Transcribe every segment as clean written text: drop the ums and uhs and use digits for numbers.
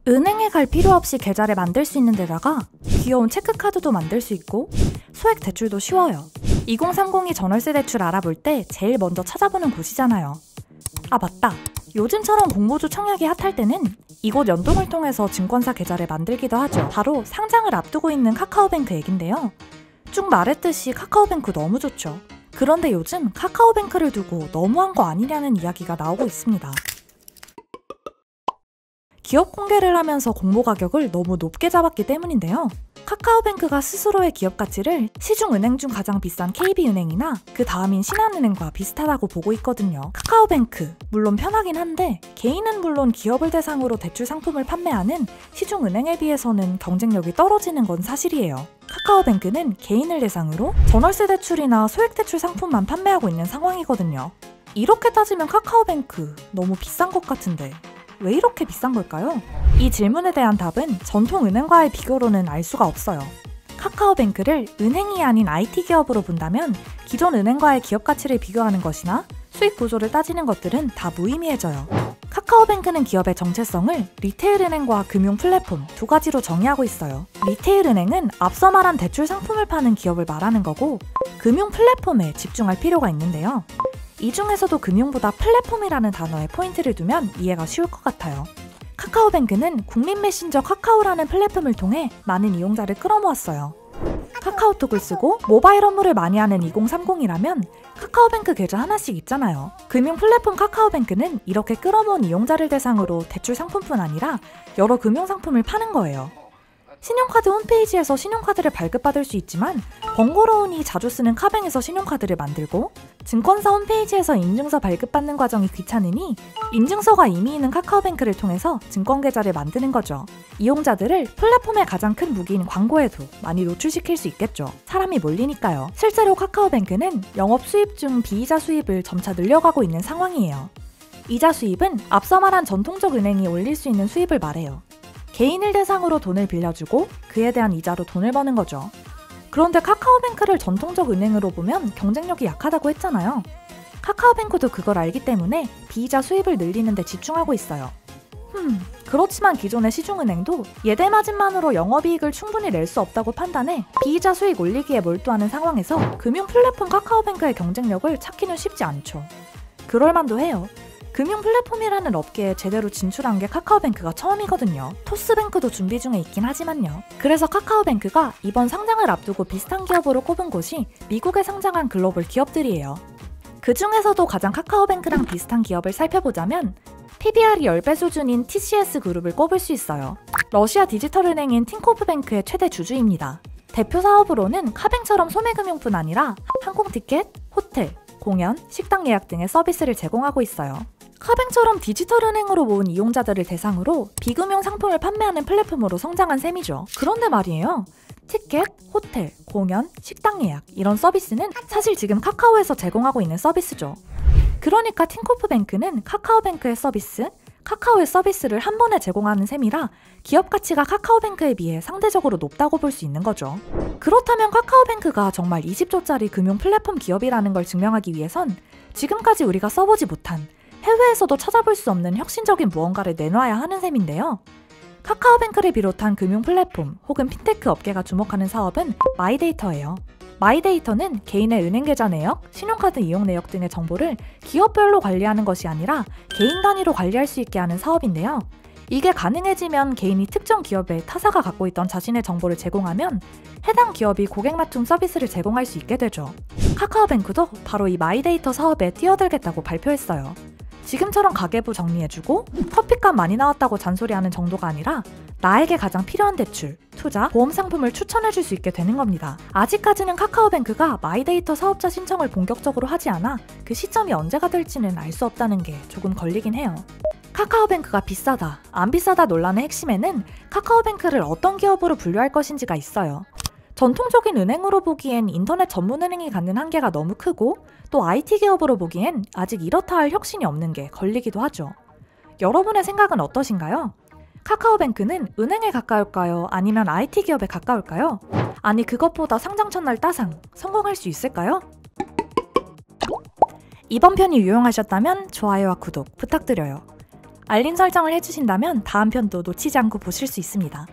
은행에 갈 필요 없이 계좌를 만들 수 있는 데다가 귀여운 체크카드도 만들 수 있고 소액 대출도 쉬워요. 2030이 전월세 대출 알아볼 때 제일 먼저 찾아보는 곳이잖아요. 아 맞다! 요즘처럼 공모주 청약이 핫할 때는 이곳 연동을 통해서 증권사 계좌를 만들기도 하죠. 바로 상장을 앞두고 있는 카카오뱅크 얘긴데요. 쭉 말했듯이 카카오뱅크 너무 좋죠. 그런데 요즘 카카오뱅크를 두고 너무한 거 아니냐는 이야기가 나오고 있습니다. 기업 공개를 하면서 공모 가격을 너무 높게 잡았기 때문인데요. 카카오뱅크가 스스로의 기업 가치를 시중은행 중 가장 비싼 KB은행이나 그 다음인 신한은행과 비슷하다고 보고 있거든요. 카카오뱅크, 물론 편하긴 한데 개인은 물론 기업을 대상으로 대출 상품을 판매하는 시중은행에 비해서는 경쟁력이 떨어지는 건 사실이에요. 카카오뱅크는 개인을 대상으로 전월세 대출이나 소액 대출 상품만 판매하고 있는 상황이거든요. 이렇게 따지면 카카오뱅크 너무 비싼 것 같은데 왜 이렇게 비싼 걸까요? 이 질문에 대한 답은 전통 은행과의 비교로는 알 수가 없어요. 카카오뱅크를 은행이 아닌 IT 기업으로 본다면 기존 은행과의 기업 가치를 비교하는 것이나 수익 구조를 따지는 것들은 다 무의미해져요. 카카오뱅크는 기업의 정체성을 리테일 은행과 금융 플랫폼 두 가지로 정의하고 있어요. 리테일 은행은 앞서 말한 대출 상품을 파는 기업을 말하는 거고 금융 플랫폼에 집중할 필요가 있는데요. 이 중에서도 금융보다 플랫폼이라는 단어에 포인트를 두면 이해가 쉬울 것 같아요. 카카오뱅크는 국민 메신저 카카오라는 플랫폼을 통해 많은 이용자를 끌어모았어요. 카카오톡을 쓰고 모바일 업무를 많이 하는 2030이라면 카카오뱅크 계좌 하나씩 있잖아요. 금융 플랫폼 카카오뱅크는 이렇게 끌어모은 이용자를 대상으로 대출 상품뿐 아니라 여러 금융 상품을 파는 거예요. 신용카드 홈페이지에서 신용카드를 발급받을 수 있지만 번거로우니 자주 쓰는 카뱅에서 신용카드를 만들고 증권사 홈페이지에서 인증서 발급받는 과정이 귀찮으니 인증서가 이미 있는 카카오뱅크를 통해서 증권계좌를 만드는 거죠. 이용자들을 플랫폼의 가장 큰 무기인 광고에도 많이 노출시킬 수 있겠죠. 사람이 몰리니까요. 실제로 카카오뱅크는 영업 수입 중 비이자 수입을 점차 늘려가고 있는 상황이에요. 이자 수입은 앞서 말한 전통적 은행이 올릴 수 있는 수입을 말해요. 개인을 대상으로 돈을 빌려주고 그에 대한 이자로 돈을 버는 거죠. 그런데 카카오뱅크를 전통적 은행으로 보면 경쟁력이 약하다고 했잖아요. 카카오뱅크도 그걸 알기 때문에 비이자 수입을 늘리는 데 집중하고 있어요. 그렇지만 기존의 시중은행도 예대 마진만으로 영업이익을 충분히 낼 수 없다고 판단해 비이자 수익 올리기에 몰두하는 상황에서 금융 플랫폼 카카오뱅크의 경쟁력을 찾기는 쉽지 않죠. 그럴만도 해요. 금융 플랫폼이라는 업계에 제대로 진출한 게 카카오뱅크가 처음이거든요. 토스뱅크도 준비 중에 있긴 하지만요. 그래서 카카오뱅크가 이번 상장을 앞두고 비슷한 기업으로 꼽은 곳이 미국에 상장한 글로벌 기업들이에요. 그 중에서도 가장 카카오뱅크랑 비슷한 기업을 살펴보자면 PBR이 10배 수준인 TCS 그룹을 꼽을 수 있어요. 러시아 디지털은행인 틴코프뱅크의 최대 주주입니다. 대표 사업으로는 카뱅처럼 소매금융뿐 아니라 항공티켓, 호텔, 공연, 식당 예약 등의 서비스를 제공하고 있어요. 카뱅처럼 디지털은행으로 모은 이용자들을 대상으로 비금융 상품을 판매하는 플랫폼으로 성장한 셈이죠. 그런데 말이에요. 티켓, 호텔, 공연, 식당 예약 이런 서비스는 사실 지금 카카오에서 제공하고 있는 서비스죠. 그러니까 틴코프뱅크는 카카오뱅크의 서비스, 카카오의 서비스를 한 번에 제공하는 셈이라 기업 가치가 카카오뱅크에 비해 상대적으로 높다고 볼 수 있는 거죠. 그렇다면 카카오뱅크가 정말 20조짜리 금융 플랫폼 기업이라는 걸 증명하기 위해선 지금까지 우리가 써보지 못한 해외에서도 찾아볼 수 없는 혁신적인 무언가를 내놔야 하는 셈인데요. 카카오뱅크를 비롯한 금융 플랫폼 혹은 핀테크 업계가 주목하는 사업은 마이데이터예요. 마이데이터는 개인의 은행 계좌 내역, 신용카드 이용 내역 등의 정보를 기업별로 관리하는 것이 아니라 개인 단위로 관리할 수 있게 하는 사업인데요. 이게 가능해지면 개인이 특정 기업에 타사가 갖고 있던 자신의 정보를 제공하면 해당 기업이 고객 맞춤 서비스를 제공할 수 있게 되죠. 카카오뱅크도 바로 이 마이데이터 사업에 뛰어들겠다고 발표했어요. 지금처럼 가계부 정리해주고 커피값 많이 나왔다고 잔소리하는 정도가 아니라 나에게 가장 필요한 대출, 투자, 보험 상품을 추천해줄 수 있게 되는 겁니다. 아직까지는 카카오뱅크가 마이데이터 사업자 신청을 본격적으로 하지 않아 그 시점이 언제가 될지는 알 수 없다는 게 조금 걸리긴 해요. 카카오뱅크가 비싸다, 안 비싸다 논란의 핵심에는 카카오뱅크를 어떤 기업으로 분류할 것인지가 있어요. 전통적인 은행으로 보기엔 인터넷 전문 은행이 갖는 한계가 너무 크고 또 IT 기업으로 보기엔 아직 이렇다 할 혁신이 없는 게 걸리기도 하죠. 여러분의 생각은 어떠신가요? 카카오뱅크는 은행에 가까울까요? 아니면 IT 기업에 가까울까요? 아니 그것보다 상장 첫날 따상, 성공할 수 있을까요? 이번 편이 유용하셨다면 좋아요와 구독 부탁드려요. 알림 설정을 해주신다면 다음 편도 놓치지 않고 보실 수 있습니다.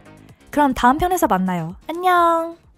그럼 다음 편에서 만나요. 안녕!